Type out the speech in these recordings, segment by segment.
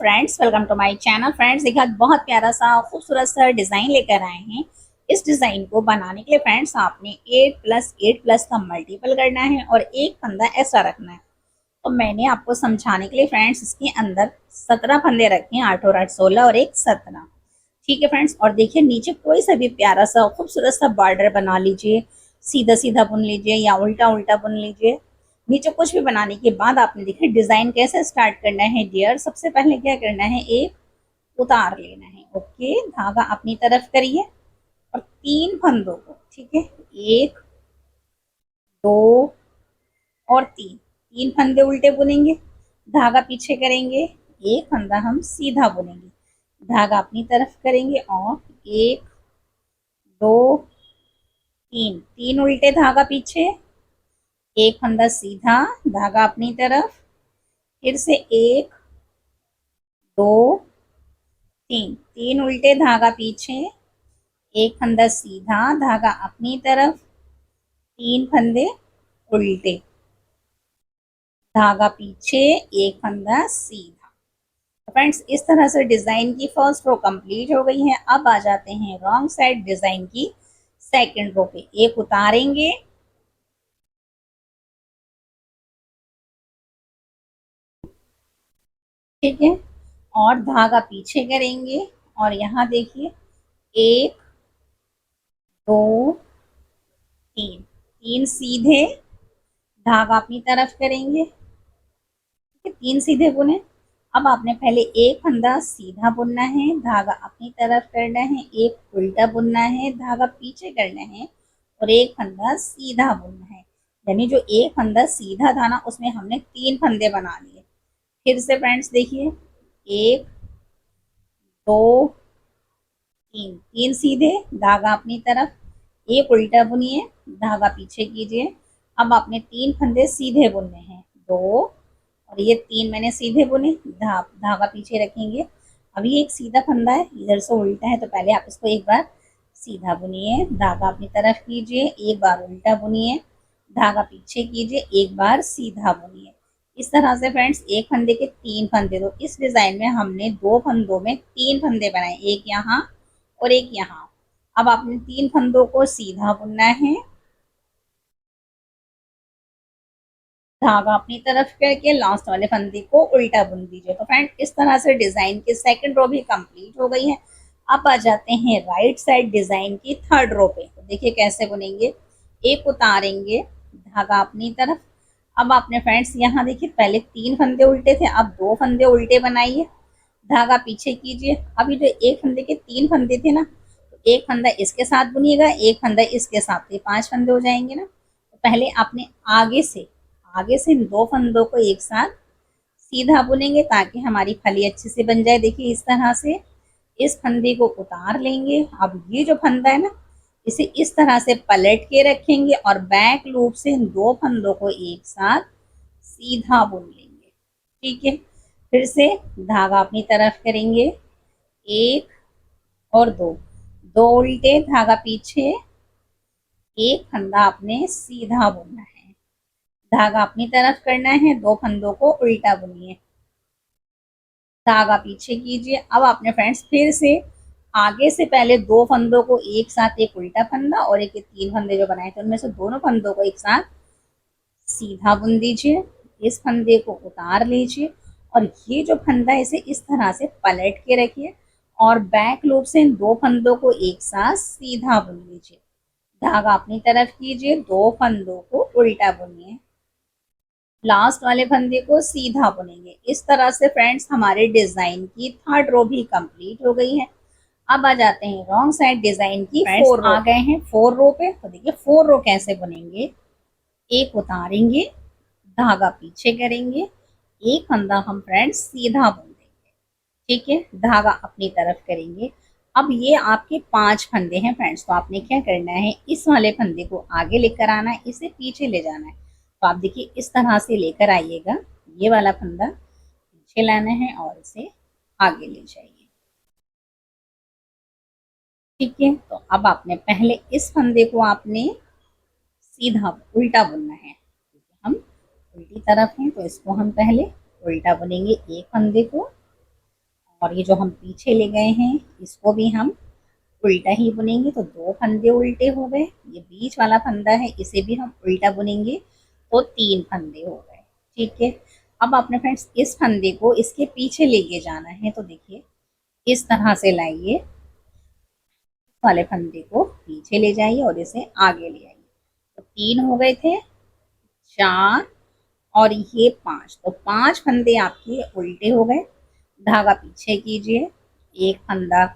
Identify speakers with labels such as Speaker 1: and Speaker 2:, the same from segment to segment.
Speaker 1: Friends, welcome to my channel. Friends देखिए, आज बहुत प्यारा सा खूबसूरत सा डिज़ाइन लेकर आए हैं। इस डिज़ाइन को बनाने के लिए फ्रेंड्स आपने 8+8+ का मल्टीपल करना है और एक फंदा ऐसा रखना है। तो मैंने आपको समझाने के लिए फ्रेंड्स इसके अंदर 17 फंदे रखे हैं, 8 और 8 16 और एक 17। ठीक है फ्रेंड्स, और देखिए नीचे कोई सा भी प्यारा सा खूबसूरत सा बॉर्डर बना लीजिए, सीधा सीधा बुन लीजिए या उल्टा उल्टा बुन लीजिए। नीचे कुछ भी बनाने के बाद आपने देखिए डिजाइन कैसे स्टार्ट करना है डियर। सबसे पहले क्या करना है, एक उतार लेना है। ओके, धागा अपनी तरफ करिए और 3 फंदों को, ठीक है, 1 2 और 3 फंदे उल्टे बुनेंगे, धागा पीछे करेंगे, एक फंदा हम सीधा बुनेंगे, धागा अपनी तरफ करेंगे और 1 2 3 उल्टे धागा पीछे, एक फंदा सीधा, धागा अपनी तरफ, फिर से 1 2 3 उल्टे धागा पीछे, एक फंदा सीधा, धागा अपनी तरफ, 3 फंदे उल्टे, धागा पीछे, एक फंदा सीधा। फ्रेंड्स इस तरह से डिजाइन की फर्स्ट रो कंप्लीट हो गई है। अब आ जाते हैं रॉन्ग साइड डिजाइन की सेकंड रो पे। एक उतारेंगे, ठीक है, और धागा पीछे करेंगे और यहाँ देखिए 1 2 3 सीधे, धागा अपनी तरफ करेंगे, 3 सीधे बुने। अब आपने पहले एक फंदा सीधा बुनना है, धागा अपनी तरफ करना है, एक उल्टा बुनना है, धागा पीछे करना है और एक फंदा सीधा बुनना है। यानी जो एक फंदा सीधा था ना, उसमें हमने 3 फंदे बना लिए। फिर से फ्रेंड्स देखिए, 1 2 3 सीधे, धागा अपनी तरफ, एक उल्टा बुनिए, धागा पीछे कीजिए। अब आपने 3 फंदे सीधे बुनने हैं, 2 और ये 3 मैंने सीधे बुने, धागा पीछे रखेंगे। अभी एक सीधा फंदा है, इधर से उल्टा है, तो पहले आप इसको एक बार सीधा बुनिए, धागा अपनी तरफ कीजिए, एक बार उल्टा बुनिए, धागा पीछे कीजिए, एक बार सीधा बुनिए। इस तरह से फ्रेंड्स एक फंदे के 3 फंदे, तो इस डिजाइन में हमने 2 फंदों में 3 फंदे बनाए, एक यहाँ और एक यहाँ। अब आपने 3 फंदों को सीधा बुनना है, धागा अपनी तरफ करके लास्ट वाले फंदे को उल्टा बुन दीजिए। तो फ्रेंड इस तरह से डिजाइन की सेकंड रो भी कंप्लीट हो गई है। अब आ जाते हैं राइट साइड डिजाइन की थर्ड रो पे। तो देखिए कैसे बुनेंगे, एक उतारेंगे, धागा अपनी तरफ। अब आपने फ्रेंड्स यहाँ देखिए पहले 3 फंदे उल्टे थे, अब 2 फंदे उल्टे बनाइए, धागा पीछे कीजिए। अभी जो एक फंदे के 3 फंदे थे ना, तो एक फंदा इसके साथ बुनिएगा, एक फंदा इसके साथ, तो 5 फंदे हो जाएंगे ना। तो पहले आपने आगे से इन 2 फंदों को एक साथ सीधा बुनेंगे ताकि हमारी फली अच्छे से बन जाए। देखिए इस तरह से इस फंदे को उतार लेंगे। अब ये जो फंदा है ना, इसे इस तरह से पलट के रखेंगे और बैक लूप से इन 2 फंदों को एक साथ सीधा बुन लेंगे। ठीक है, फिर से धागा अपनी तरफ करेंगे, 1 और 2, 2 उल्टे, धागा पीछे, एक फंदा आपने सीधा बुनना है, धागा अपनी तरफ करना है, 2 फंदों को उल्टा बुनिए, धागा पीछे कीजिए। अब आपने फ्रेंड्स फिर से आगे से पहले 2 फंदों को एक साथ, एक उल्टा फंदा और एक 3 फंदे जो बनाए थे उनमें से दोनों फंदों को एक साथ सीधा बुन दीजिए, इस फंदे को उतार लीजिए और ये जो फंदा है इसे इस तरह से पलट के रखिए और बैक लूप से इन 2 फंदों को एक साथ सीधा बुन लीजिए, धागा अपनी तरफ कीजिए, 2 फंदों को उल्टा बुनिए, लास्ट वाले फंदे को सीधा बुनेंगे। इस तरह से फ्रेंड्स हमारे डिजाइन की थर्ड रो भी कंप्लीट हो गई है। अब आ जाते हैं रॉन्ग साइड डिजाइन की फोर रो। आ गए हैं 4 रो पे। तो देखिए 4 रो कैसे बुनेंगे, एक उतारेंगे, धागा पीछे करेंगे, एक फंदा हम फ्रेंड्स सीधा बुन देंगे, ठीक है, धागा अपनी तरफ करेंगे। अब ये आपके 5 फंदे हैं फ्रेंड्स, तो आपने क्या करना है, इस वाले फंदे को आगे लेकर आना है, इसे पीछे ले जाना है। तो आप देखिए इस तरह से लेकर आइएगा, ये वाला फंदा पीछे लाना है और इसे आगे ले जाइए। ठीक है, तो अब आपने पहले इस फंदे को आपने सीधा उल्टा बुनना है, हम उल्टी तरफ हैं तो इसको हम पहले उल्टा बुनेंगे, एक फंदे को, और ये जो हम पीछे ले गए हैं इसको भी हम उल्टा ही बुनेंगे, तो 2 फंदे उल्टे हो गए। ये बीच वाला फंदा है इसे भी हम उल्टा बुनेंगे तो 3 फंदे हो गए। ठीक है, अब आपने फ्रेंड्स इस फंदे को इसके पीछे लेके जाना है, तो देखिए इस तरह से लाइए, वाले फंदे को पीछे ले जाइए और इसे आगे ले आइए। तो 3 हो गए थे, 4 और ये 5, तो 5 फंदे आपके उल्टे हो गए। धागा पीछे कीजिए, एक फंदा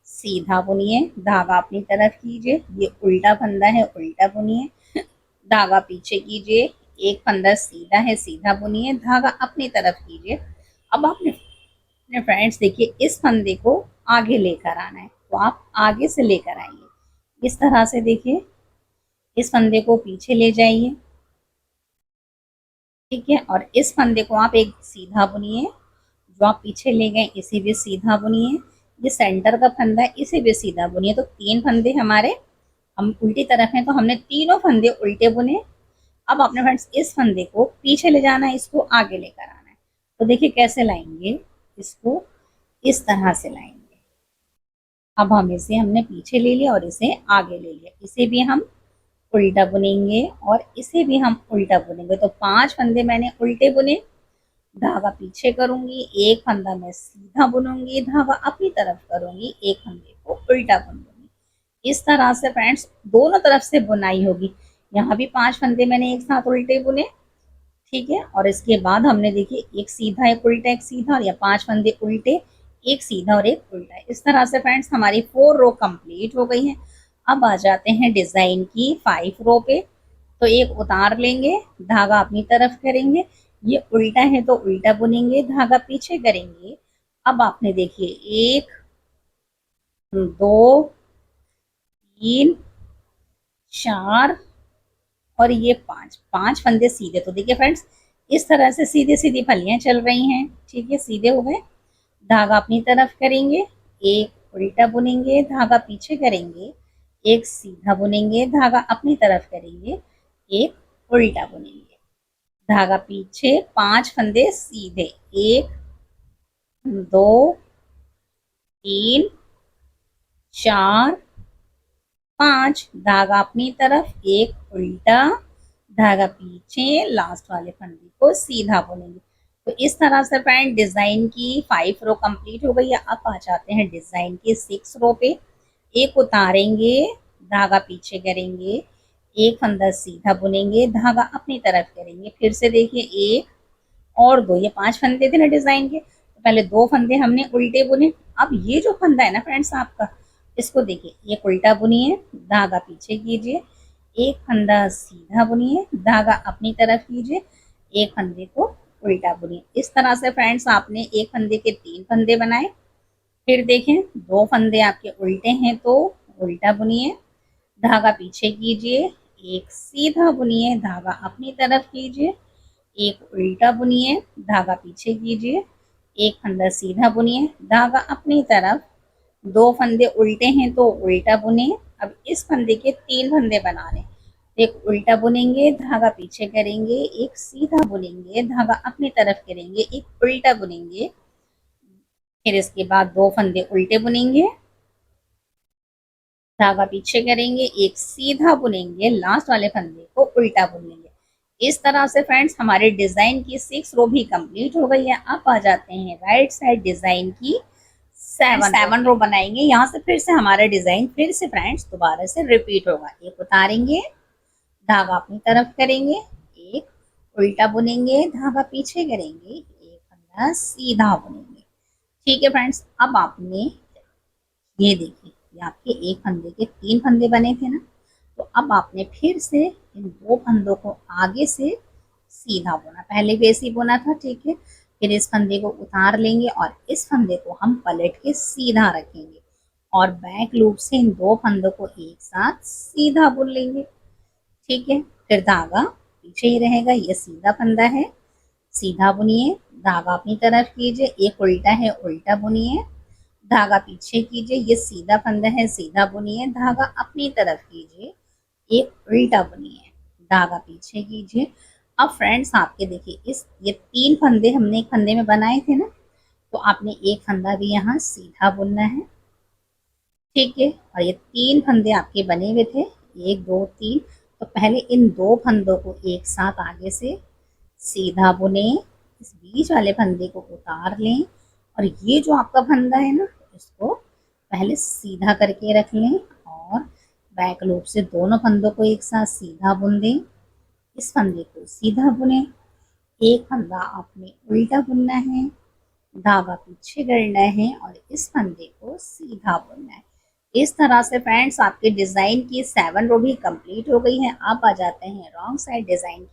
Speaker 1: सीधा बुनिए, धागा अपनी तरफ कीजिए, ये उल्टा फंदा है उल्टा बुनिए, धागा पीछे कीजिए, एक फंदा सीधा है सीधा बुनिए, धागा अपनी तरफ कीजिए। अब आपने अपने फ्रेंड्स देखिए इस फंदे को आगे लेकर आना है, तो आप आगे से लेकर आइए इस तरह से। देखिए इस फंदे को पीछे ले जाइए, ठीक है, और इस फंदे को आप एक सीधा बुनिए, जो आप पीछे ले गए इसे भी सीधा बुनिए, ये सेंटर का फंदा है इसे भी सीधा बुनिए। तो 3 फंदे हमारे, हम उल्टी तरफ हैं तो हमने तीनों फंदे उल्टे बुने। अब अपने फ्रेंड्स इस फंदे को पीछे ले जाना है, इसको आगे लेकर आना है। तो देखिए कैसे लाएंगे, इसको इस तरह से लाएंगे। अब हम इसे हमने पीछे ले लिया और इसे आगे ले लिया, इसे भी हम उल्टा बुनेंगे और इसे भी हम उल्टा बुनेंगे। तो 5 फंदे मैंने उल्टे बुने, धागा पीछे करूंगी, एक फंदा मैं सीधा बुनूंगी, धागा अपनी तरफ करूंगी, एक फंदे को उल्टा बुन दूंगी। इस तरह से फ्रेंड्स दोनों तरफ से बुनाई होगी। यहाँ भी 5 फंदे मैंने एक साथ उल्टे बुने, ठीक है, और इसके बाद हमने देखिए एक सीधा एक उल्टा एक सीधा, और या 5 फंदे उल्टे एक सीधा और एक उल्टा। इस तरह से फ्रेंड्स हमारी 4 रो कंप्लीट हो गई है। अब आ जाते हैं डिजाइन की 5 रो पे। तो एक उतार लेंगे, धागा अपनी तरफ करेंगे, ये उल्टा है तो उल्टा बुनेंगे, धागा पीछे करेंगे। अब आपने देखिए 1 2 3 4 और ये 5 फंदे सीधे। तो देखिए फ्रेंड्स इस तरह से सीधे सीधी फलियां चल रही हैं, ठीक है, सीधे हो गए। धागा अपनी तरफ करेंगे, एक उल्टा बुनेंगे, धागा पीछे करेंगे, एक सीधा बुनेंगे, धागा अपनी तरफ करेंगे, एक उल्टा बुनेंगे, धागा पीछे, 5 फंदे सीधे, 1 2 3 4 5, धागा अपनी तरफ, एक उल्टा, धागा पीछे, लास्ट वाले फंदे को सीधा बुनेंगे। तो इस तरह से फ्रेंड डिजाइन की 5 रो कंप्लीट हो गई है। अब आ जाते हैं डिजाइन की 6 रो पे। एक उतारेंगे, धागा पीछे करेंगे, एक फंदा सीधा बुनेंगे, धागा अपनी तरफ करेंगे, फिर से देखिए 1 और 2, ये 5 फंदे थे ना डिजाइन के, तो पहले 2 फंदे हमने उल्टे बुने। अब ये जो फंदा है ना फ्रेंड्स आपका, इसको देखिए एक उल्टा बुनिए, धागा पीछे कीजिए, एक फंदा सीधा बुनिए, धागा अपनी तरफ कीजिए, एक फंदे को उल्टा बुनिए। इस तरह से फ्रेंड्स आपने एक फंदे के 3 फंदे बनाए। फिर देखें 2 फंदे आपके उल्टे हैं तो उल्टा बुनिए, धागा पीछे कीजिए, एक सीधा बुनिए, धागा अपनी तरफ कीजिए, एक उल्टा बुनिए, धागा पीछे कीजिए, एक फंदा सीधा बुनिए, धागा अपनी तरफ, 2 फंदे उल्टे हैं तो उल्टा बुने। अब इस फंदे के 3 फंदे बना लें, एक उल्टा बुनेंगे, धागा पीछे करेंगे, एक सीधा बुनेंगे, धागा अपनी तरफ करेंगे, एक उल्टा बुनेंगे, फिर इसके बाद 2 फंदे उल्टे बुनेंगे, धागा पीछे करेंगे, एक सीधा बुनेंगे, लास्ट वाले फंदे को उल्टा बुनेंगे। इस तरह से फ्रेंड्स हमारे डिजाइन की 6 रो भी कंप्लीट हो गई है। अब आ जाते हैं राइट साइड डिजाइन की 7 रो बनाएंगे। यहाँ से फिर से हमारा डिजाइन फिर से फ्रेंड्स दोबारा से रिपीट होगा। एक उतारेंगे, धागा अपनी तरफ करेंगे, एक उल्टा बुनेंगे, धागा पीछे करेंगे, एक फंदा सीधा बुनेंगे। ठीक है फ्रेंड्स, अब आपने ये देखिए ये आपके एक फंदे के 3 फंदे बने थे ना, तो अब आपने फिर से इन 2 फंदों को आगे से सीधा बुना, पहले भी ऐसे ही बुना था, ठीक है। फिर इस फंदे को उतार लेंगे और इस फंदे को हम पलट के सीधा रखेंगे और बैक लूप से इन 2 फंदों को एक साथ सीधा बुन लेंगे, ठीक है। फिर धागा पीछे ही रहेगा, ये सीधा फंदा है, सीधा बुनिए, धागा अपनी तरफ कीजिए, एक उल्टा है उल्टा बुनिए, धागा पीछे कीजिए, ये सीधा फंदा है सीधा बुनिए, धागा अपनी तरफ कीजिए, एक उल्टा बुनिए, धागा पीछे कीजिए। अब फ्रेंड्स आपके देखिए इस ये 3 फंदे हमने एक फंदे में बनाए थे ना, तो आपने एक फंदा भी यहाँ सीधा बुनना है, ठीक है। और ये 3 फंदे आपके बने हुए थे, 1 2 3। तो पहले इन 2 फंदों को एक साथ आगे से सीधा बुने, इस बीच वाले फंदे को उतार लें और ये जो आपका फंदा है ना, इसको पहले सीधा करके रख लें और बैक लूप से दोनों फंदों को एक साथ सीधा बुन दें। इस फंदे को सीधा बुने, एक फंदा आपने उल्टा बुनना है, धागा पीछे करना है और इस फंदे को सीधा बुनना है। इस तरह से फ्रेंड्स आपके डिजाइन की 7 रो भी कंप्लीट हो गई है। आप आ जाते हैं रॉन्ग साइड डिजाइन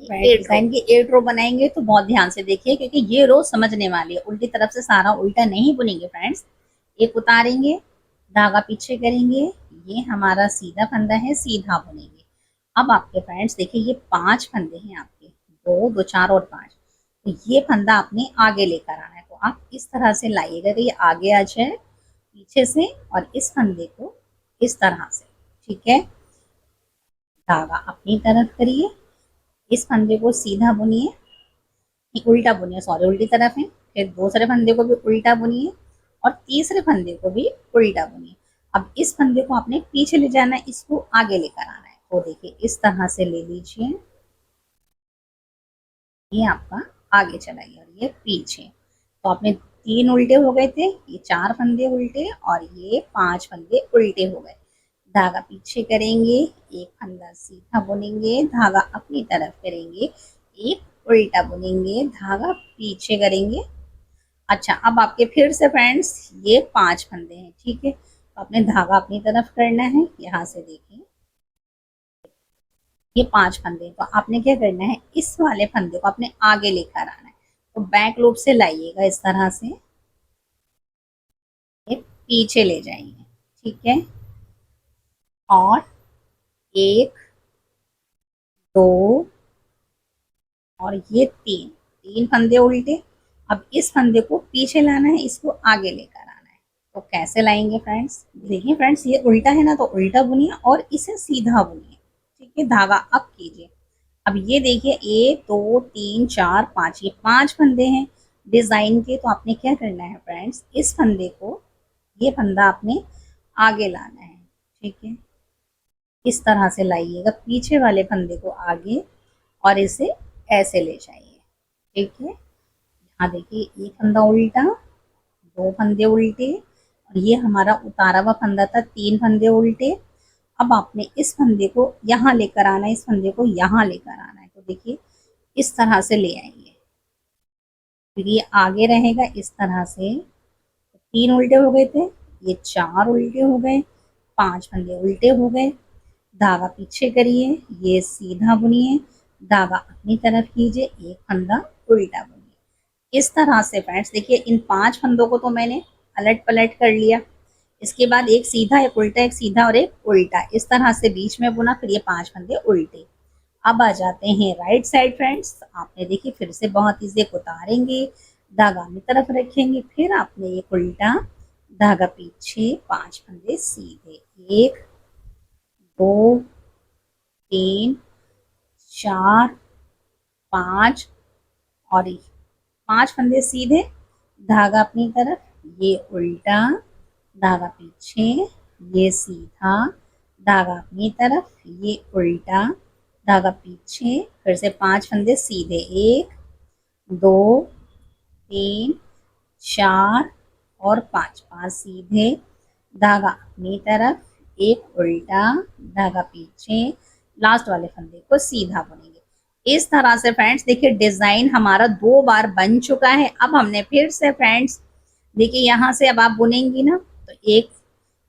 Speaker 1: की 8 रो बनाएंगे, तो बहुत ध्यान से देखिए क्योंकि ये रो समझने वाली है। उल्टी तरफ से सारा उल्टा नहीं बुनेंगे फ्रेंड्स। एक उतारेंगे, धागा पीछे करेंगे, ये हमारा सीधा फंदा है, सीधा बुनेंगे। अब आपके फ्रेंड्स देखिए ये 5 फंदे हैं आपके, 2 2 4 और 5। तो ये फंदा आपने आगे लेकर आना है, तो आप इस तरह से लाइएगा कि ये आगे आ जाए पीछे से, और इस फंदे को इस तरह से, ठीक है। धागा अपनी तरफ करिए, इस फंदे को सीधा बुनिए, उल्टा बुनिए, सॉरी उल्टी तरफ है। फिर दूसरे फंदे को भी उल्टा बुनिए और तीसरे फंदे को भी उल्टा बुनिए। अब इस फंदे को आपने पीछे ले जाना है, इसको आगे लेकर आना है। तो देखिए इस तरह से ले लीजिए, ये आपका आगे चला गया और ये पीछे। तो आपने 3 उल्टे हो गए थे, ये 4 फंदे उल्टे और ये 5 फंदे उल्टे हो गए। धागा पीछे करेंगे, एक फंदा सीधा बुनेंगे, धागा अपनी तरफ करेंगे, एक उल्टा बुनेंगे, धागा पीछे करेंगे। अच्छा, अब आपके फिर से फ्रेंड्स ये 5 फंदे हैं, ठीक है। तो आपने धागा अपनी तरफ करना है, यहाँ से देखिए ये 5 फंदे। तो आपने क्या करना है, इस वाले फंदे को आपने आगे लेकर आना है। तो बैक लूप से लाइएगा इस तरह से, ये पीछे ले जाइए, ठीक है। और 1 2 और ये 3 फंदे उल्टे। अब इस फंदे को पीछे लाना है, इसको आगे लेकर आना है। तो कैसे लाएंगे फ्रेंड्स, देखिए फ्रेंड्स ये उल्टा है ना, तो उल्टा बुनिए और इसे सीधा बुनिए, ठीक है। धागा अप कीजिए। अब ये देखिए 1 2 3 4 5, ये 5 फंदे हैं डिजाइन के। तो आपने क्या करना है फ्रेंड्स, इस फंदे को, ये फंदा आपने आगे लाना है, ठीक है। इस तरह से लाइएगा पीछे वाले फंदे को आगे और इसे ऐसे ले जाइए, ठीक है। यहाँ देखिए एक फंदा उल्टा, 2 फंदे उल्टे और ये हमारा उतारा हुआ फंदा था, 3 फंदे उल्टे। अब आपने इस फंदे को यहाँ लेकर आना है, इस फंदे को यहाँ लेकर आना है। तो देखिए इस तरह से ले आएंगे, फिर ये आगे रहेगा इस तरह से। 3 उल्टे हो गए थे, ये 4 उल्टे हो गए, 5 फंदे उल्टे हो गए। धागा पीछे करिए, ये सीधा बुनिए, धागा अपनी तरफ कीजिए, एक फंदा उल्टा बुनिए। इस तरह से फ्रेंड्स देखिए इन 5 फंदों को तो मैंने अलट पलट कर लिया। इसके बाद एक सीधा, एक उल्टा, एक सीधा और एक उल्टा, इस तरह से बीच में बुना, फिर ये 5 फंदे उल्टे। अब आ जाते हैं राइट साइड फ्रेंड्स। आपने देखिए फिर से बहुत इजी, उतारेंगे, धागा अपनी तरफ रखेंगे, फिर आपने एक उल्टा, धागा पीछे, 5 फंदे सीधे, 1 2 3 4 5 और 5 फंदे सीधे, धागा अपनी तरफ, ये उल्टा, धागा पीछे, ये सीधा, धागा अपनी तरफ, ये उल्टा, धागा पीछे, फिर से 5 फंदे सीधे, 1 2 3 4 और 5, 5 सीधे, धागा अपनी तरफ, एक उल्टा, धागा पीछे, लास्ट वाले फंदे को सीधा बुनेंगे। इस तरह से फ्रेंड्स देखिए डिजाइन हमारा 2 बार बन चुका है। अब हमने फिर से फ्रेंड्स देखिए यहाँ से अब आप बुनेंगी ना, तो एक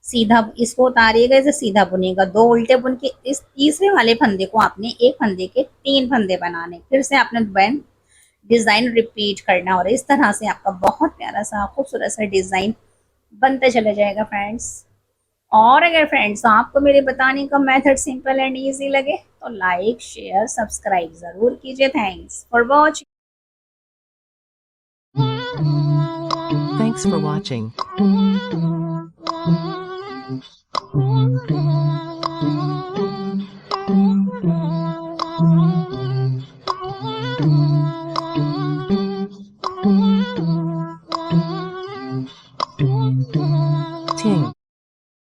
Speaker 1: सीधा इसको उतारिएगा, इसे सीधा बुनेगा, 2 उल्टे बुन के इस तीसरे वाले फंदे को आपने एक फंदे के 3 फंदे बनाने, फिर से आपने डिजाइन रिपीट करना और इस तरह से आपका बहुत प्यारा सा खूबसूरत सा डिजाइन बनते चला जाएगा फ्रेंड्स। और अगर फ्रेंड्स आपको मेरे बताने का मेथड सिंपल एंड इजी लगे तो लाइक शेयर सब्सक्राइब जरूर कीजिए। Thanks for watching.
Speaker 2: Thanks for watching. Ting.